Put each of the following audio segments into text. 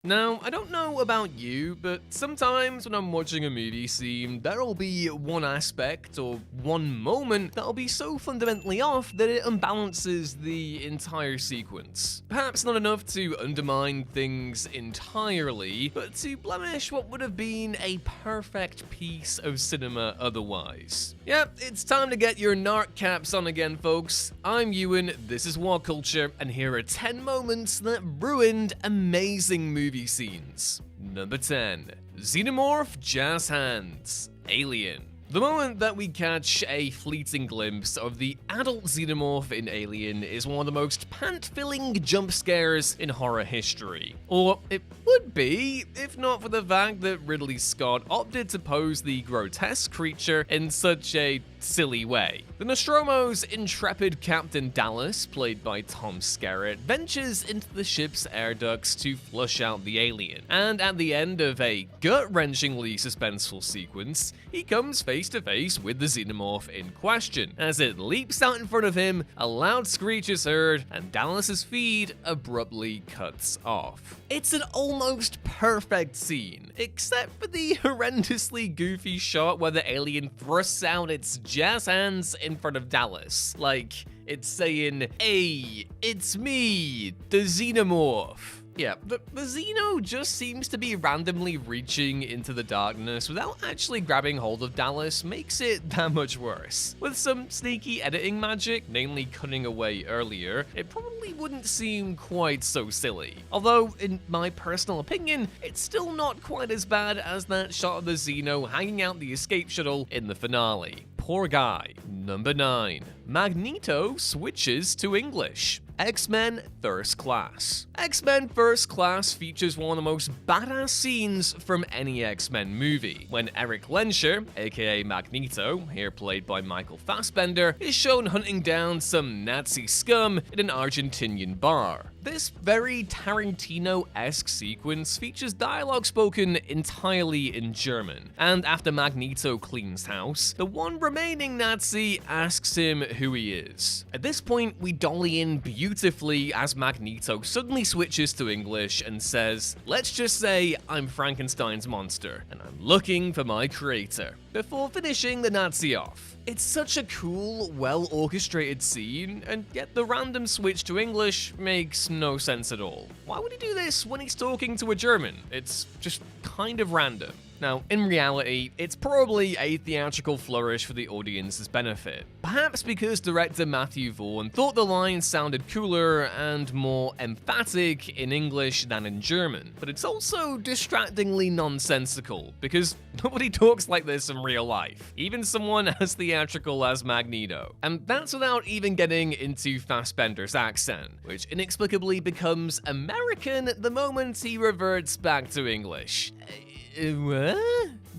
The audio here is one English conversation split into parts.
Now, I don't know about you, but sometimes when I'm watching a movie scene, there'll be one aspect or one moment that'll be so fundamentally off that it unbalances the entire sequence. Perhaps not enough to undermine things entirely, but to blemish what would have been a perfect piece of cinema otherwise. Yep, it's time to get your narc caps on again, folks. I'm Ewan, this is War Culture, and here are 10 moments that ruined amazing movie scenes. Number 10. Xenomorph Jazz Hands. Alien. The moment that we catch a fleeting glimpse of the adult xenomorph in Alien is one of the most pant-filling jump scares in horror history. Or it would be, if not for the fact that Ridley Scott opted to pose the grotesque creature in such a silly way. The Nostromo's intrepid Captain Dallas, played by Tom Skerritt, ventures into the ship's air ducts to flush out the alien, and at the end of a gut-wrenchingly suspenseful sequence, he comes face to face with the xenomorph in question. As it leaps out in front of him, a loud screech is heard, and Dallas's feed abruptly cuts off. It's an almost perfect scene, except for the horrendously goofy shot where the alien thrusts out its jazz hands in front of Dallas, like it's saying, "Hey, it's me, the xenomorph." Yeah, the Xeno just seems to be randomly reaching into the darkness without actually grabbing hold of Dallas makes it that much worse. With some sneaky editing magic, namely cutting away earlier, it probably wouldn't seem quite so silly. Although, in my personal opinion, it's still not quite as bad as that shot of the Xeno hanging out the escape shuttle in the finale. Poor guy. Number 9. Magneto switches to English. X-Men First Class. X-Men First Class features one of the most badass scenes from any X-Men movie, when Eric Lensher, aka Magneto, here played by Michael Fassbender, is shown hunting down some Nazi scum in an Argentinian bar. This very Tarantino-esque sequence features dialogue spoken entirely in German, and after Magneto cleans house, the one remaining Nazi asks him who he is. At this point, we dolly in beautifully as Magneto suddenly switches to English and says, "Let's just say I'm Frankenstein's monster, and I'm looking for my creator," before finishing the Nazi off. It's such a cool, well-orchestrated scene, and yet the random switch to English makes no sense at all. Why would he do this when he's talking to a German? It's just kind of random. Now, in reality, it's probably a theatrical flourish for the audience's benefit. Perhaps because director Matthew Vaughn thought the lines sounded cooler and more emphatic in English than in German. But it's also distractingly nonsensical, because nobody talks like this in real life, even someone as theatrical as Magneto. And that's without even getting into Fassbender's accent, which inexplicably becomes American the moment he reverts back to English. What?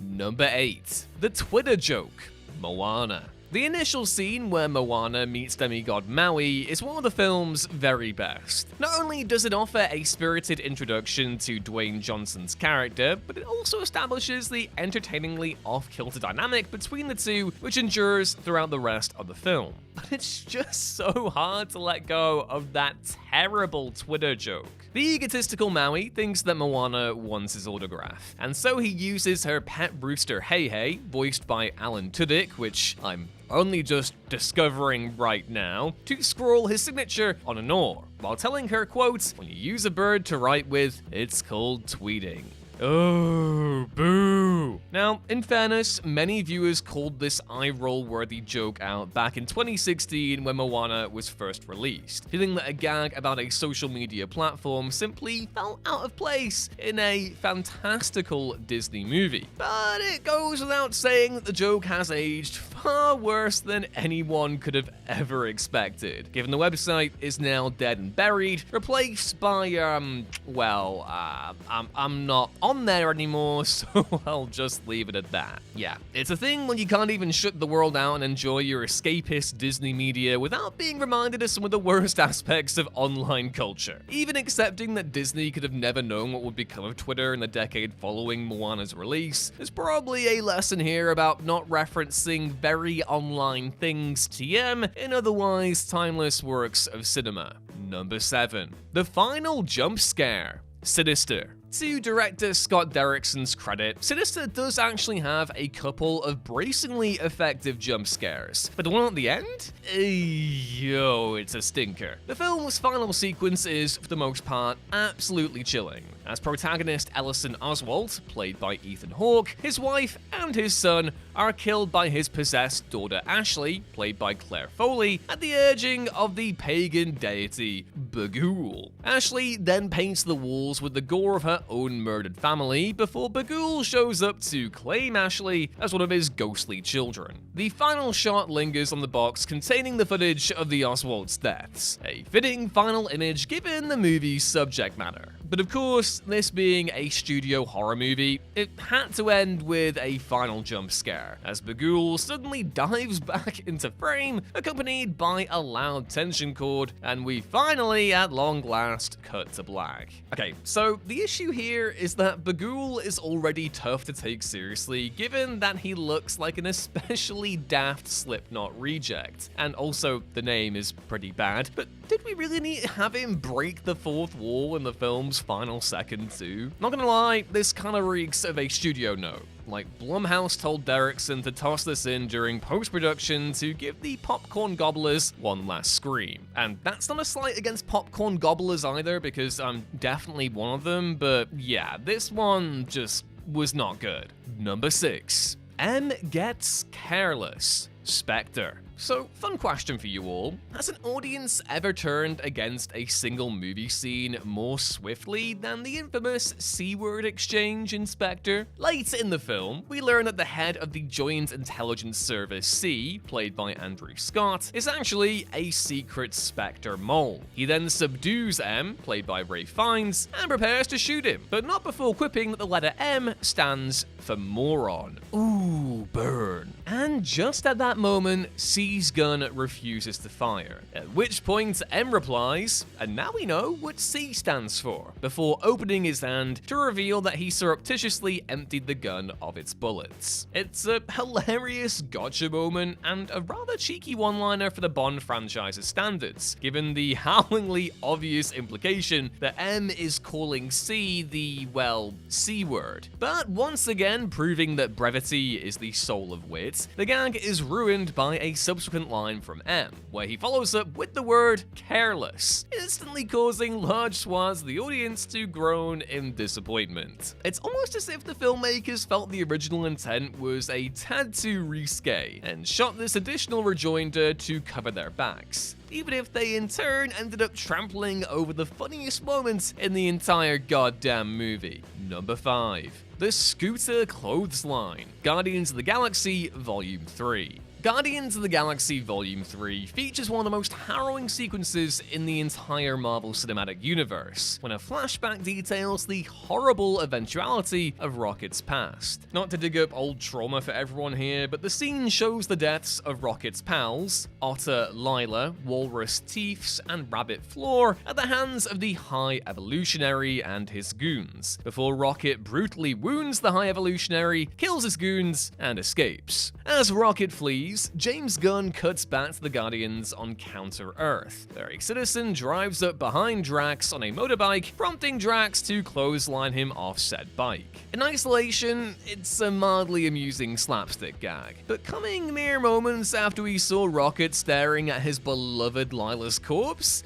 Number 8. The Twitter joke, Moana. The initial scene where Moana meets demigod Maui is one of the film's very best. Not only does it offer a spirited introduction to Dwayne Johnson's character, but it also establishes the entertainingly off-kilter dynamic between the two, which endures throughout the rest of the film. But it's just so hard to let go of that terrible Twitter joke. The egotistical Maui thinks that Moana wants his autograph, and so he uses her pet rooster Hey Hey, voiced by Alan Tudyk, which I'm only just discovering right now, to scroll his signature on an oar, while telling her, quote, "When you use a bird to write with, it's called tweeting." Oh, boo. Now, in fairness, many viewers called this eye-roll worthy joke out back in 2016 when Moana was first released, feeling that a gag about a social media platform simply felt out of place in a fantastical Disney movie. But it goes without saying that the joke has aged far worse than anyone could have ever expected, given the website is now dead and buried, replaced by, I'm not on there anymore, so I'll just leave it at that. Yeah, it's a thing when you can't even shut the world out and enjoy your escapist Disney media without being reminded of some of the worst aspects of online culture. Even accepting that Disney could have never known what would become of Twitter in the decade following Moana's release, there's probably a lesson here about not referencing very online things TM in otherwise timeless works of cinema. Number 7. The final jump scare, Sinister. To director Scott Derrickson's credit, Sinister does actually have a couple of bracingly effective jump scares, but the one at the end? Yo, it's a stinker. The film's final sequence is, for the most part, absolutely chilling, as protagonist Ellison Oswalt, played by Ethan Hawke, his wife, and his son are killed by his possessed daughter Ashley, played by Claire Foley, at the urging of the pagan deity Bagul. Ashley then paints the walls with the gore of her own murdered family before Bagul shows up to claim Ashley as one of his ghostly children. The final shot lingers on the box containing the footage of the Oswald's deaths, a fitting final image given the movie's subject matter. But of course, this being a studio horror movie, it had to end with a final jump scare, as Bagul suddenly dives back into frame, accompanied by a loud tension chord, and we finally, at long last, cut to black. Okay, so the issue here is that Bagul is already tough to take seriously, given that he looks like an especially daft Slipknot reject, and also the name is pretty bad, but did we really need to have him break the fourth wall in the film's final second too? Not gonna lie, this kinda reeks of a studio note. Like, Blumhouse told Derrickson to toss this in during post-production to give the popcorn gobblers one last scream. And that's not a slight against popcorn gobblers either, because I'm definitely one of them, but yeah, this one just was not good. Number 6. M gets careless. Spectre. So, fun question for you all. Has an audience ever turned against a single movie scene more swiftly than the infamous C-word exchange in Spectre? Late in the film, we learn that the head of the Joint Intelligence Service C, played by Andrew Scott, is actually a secret Spectre mole. He then subdues M, played by Ray Fiennes, and prepares to shoot him, but not before quipping that the letter M stands for moron. Ooh, burn. And just at that moment, C's gun refuses to fire, at which point M replies, and now we know what C stands for, before opening his hand to reveal that he surreptitiously emptied the gun of its bullets. It's a hilarious gotcha moment, and a rather cheeky one-liner for the Bond franchise's standards, given the howlingly obvious implication that M is calling C the, well, C word. But once again, proving that brevity is the soul of wit, the gag is ruined by a subsequent line from M, where he follows up with the word careless, instantly causing large swaths of the audience to groan in disappointment. It's almost as if the filmmakers felt the original intent was a tad too risque, and shot this additional rejoinder to cover their backs, even if they in turn ended up trampling over the funniest moments in the entire goddamn movie. Number 5. The Scooter Clothesline. Guardians of the Galaxy Volume 3. Guardians of the Galaxy Volume 3 features one of the most harrowing sequences in the entire Marvel Cinematic Universe, when a flashback details the horrible eventuality of Rocket's past. Not to dig up old trauma for everyone here, but the scene shows the deaths of Rocket's pals, Otter Lila, Walrus Teefs, and Rabbit Floor, at the hands of the High Evolutionary and his goons, before Rocket brutally wounds the High Evolutionary, kills his goons, and escapes. As Rocket flees, James Gunn cuts back to the Guardians on Counter-Earth. A citizen drives up behind Drax on a motorbike, prompting Drax to clothesline him off said bike. In isolation, it's a mildly amusing slapstick gag, but coming mere moments after we saw Rocket staring at his beloved Lila's corpse,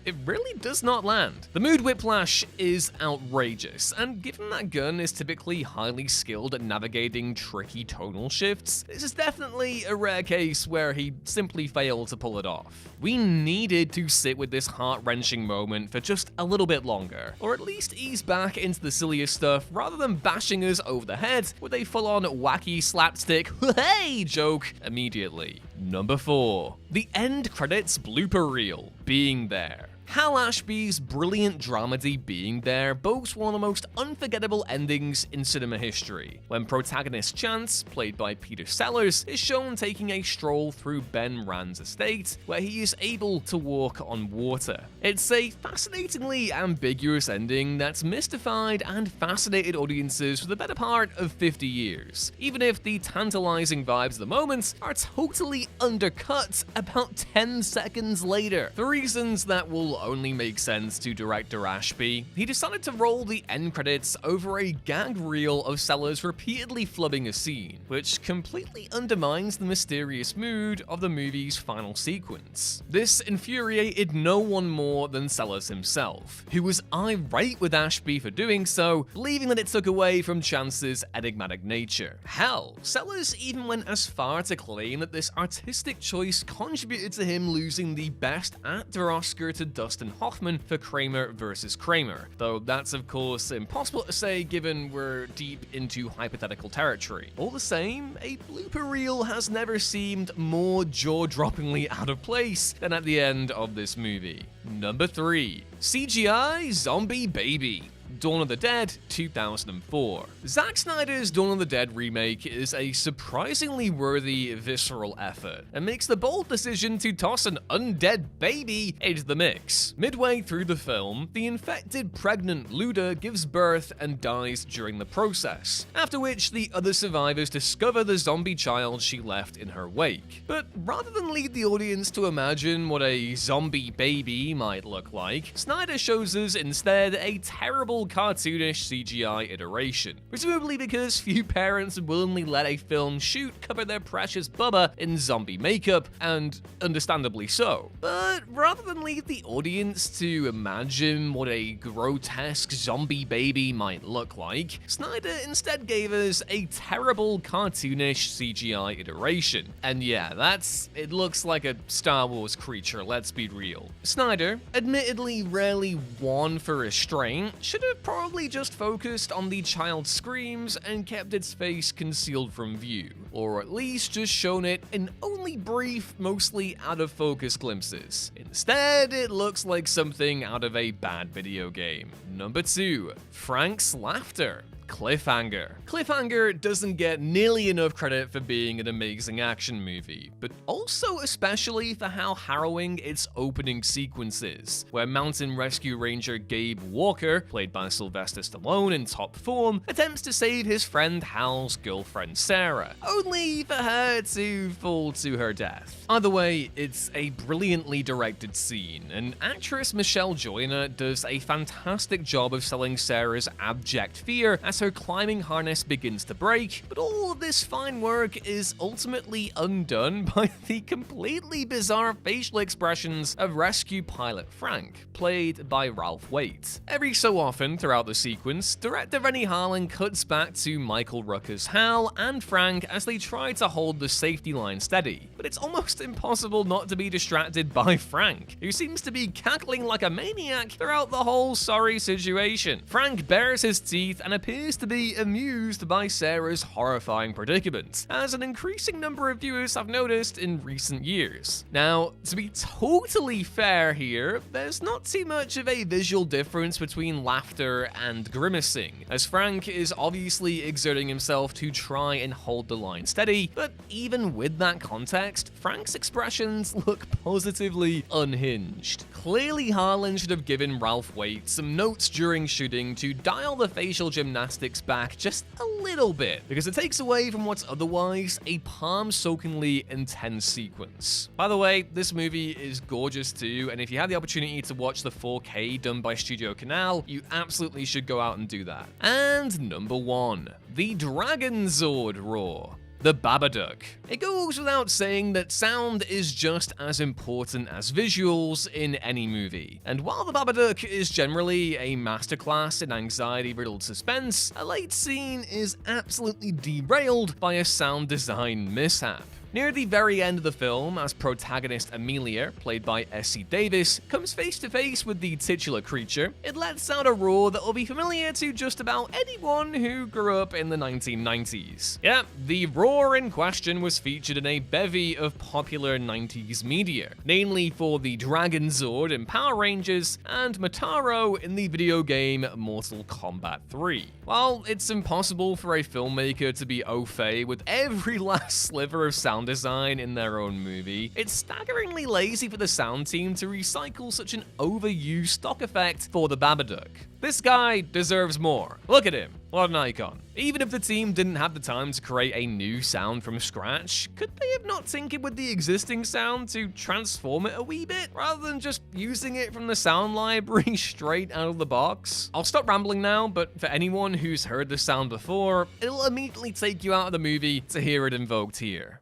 it really does not land. The mood whiplash is outrageous, and given that Gunn is typically highly skilled at navigating tricky tonal shifts, this is definitely a rare case where he simply failed to pull it off. We needed to sit with this heart-wrenching moment for just a little bit longer, or at least ease back into the silliest stuff rather than bashing us over the head with a full-on wacky slapstick hey joke immediately. Number 4. The end credits blooper reel, Being There. Hal Ashby's brilliant dramedy Being There boasts one of the most unforgettable endings in cinema history, when protagonist Chance, played by Peter Sellers, is shown taking a stroll through Ben Rand's estate, where he is able to walk on water. It's a fascinatingly ambiguous ending that's mystified and fascinated audiences for the better part of 50 years, even if the tantalizing vibes of the moment are totally undercut about 10 seconds later, for reasons that will only make sense to director Ashby, he decided to roll the end credits over a gag reel of Sellers repeatedly flubbing a scene, which completely undermines the mysterious mood of the movie's final sequence. This infuriated no one more than Sellers himself, who was irate with Ashby for doing so, believing that it took away from Chance's enigmatic nature. Hell, Sellers even went as far to claim that this artistic choice contributed to him losing the Best Actor Oscar to Dustin Hoffman for Kramer vs. Kramer, though that's of course impossible to say given we're deep into hypothetical territory. All the same, a blooper reel has never seemed more jaw-droppingly out of place than at the end of this movie. Number 3. CGI Zombie Baby. Dawn of the Dead 2004. Zack Snyder's Dawn of the Dead remake is a surprisingly worthy, visceral effort, and makes the bold decision to toss an undead baby into the mix. Midway through the film, the infected pregnant Luda gives birth and dies during the process, after which the other survivors discover the zombie child she left in her wake. But rather than lead the audience to imagine what a zombie baby might look like, Snyder shows us instead a terrible cartoonish CGI iteration, presumably because few parents would willingly let a film shoot cover their precious Bubba in zombie makeup, and understandably so. But rather than lead the audience to imagine what a grotesque zombie baby might look like, Snyder instead gave us a terrible cartoonish CGI iteration. And yeah, it looks like a Star Wars creature, let's be real. Snyder, admittedly rarely one for restraint, should have probably just focused on the child's screams and kept its face concealed from view, or at least just shown it in only brief, mostly out of focus glimpses. Instead, it looks like something out of a bad video game. Number 2. Frank's Laughter. Cliffhanger. Cliffhanger doesn't get nearly enough credit for being an amazing action movie, but also especially for how harrowing its opening sequence is, where mountain rescue ranger Gabe Walker, played by Sylvester Stallone in top form, attempts to save his friend Hal's girlfriend Sarah, only for her to fall to her death. Either way, it's a brilliantly directed scene, and actress Michelle Joyner does a fantastic job of selling Sarah's abject fear as her climbing harness begins to break, but all of this fine work is ultimately undone by the completely bizarre facial expressions of rescue pilot Frank, played by Ralph Waite. Every so often throughout the sequence, director Renny Harlin cuts back to Michael Rooker's Hal and Frank as they try to hold the safety line steady, but it's almost impossible not to be distracted by Frank, who seems to be cackling like a maniac throughout the whole sorry situation. Frank bares his teeth and appears to be amused by Sarah's horrifying predicament, as an increasing number of viewers have noticed in recent years. Now, to be totally fair here, there's not too much of a visual difference between laughter and grimacing, as Frank is obviously exerting himself to try and hold the line steady, but even with that context, Frank's expressions look positively unhinged. Clearly, Harlan should have given Ralph Waite some notes during shooting to dial the facial gymnastics back just a little bit, because it takes away from what's otherwise a palm-soakingly intense sequence. By the way, this movie is gorgeous too, and if you have the opportunity to watch the 4K done by Studio Canal, you absolutely should go out and do that. And number 1, the Dragon Zord roar. The Babadook. It goes without saying that sound is just as important as visuals in any movie. And while The Babadook is generally a masterclass in anxiety-riddled suspense, a late scene is absolutely derailed by a sound design mishap. Near the very end of the film, as protagonist Amelia, played by Essie Davis, comes face to face with the titular creature, it lets out a roar that will be familiar to just about anyone who grew up in the 1990s. Yeah, the roar in question was featured in a bevy of popular 90s media, namely for the Dragon Zord in Power Rangers and Motaro in the video game Mortal Kombat 3. While it's impossible for a filmmaker to be au fait with every last sliver of sound design in their own movie, it's staggeringly lazy for the sound team to recycle such an overused stock effect for the Babadook. This guy deserves more. Look at him. What an icon. Even if the team didn't have the time to create a new sound from scratch, could they have not tinkered with the existing sound to transform it a wee bit, rather than just using it from the sound library straight out of the box? I'll stop rambling now, but for anyone who's heard this sound before, it'll immediately take you out of the movie to hear it invoked here.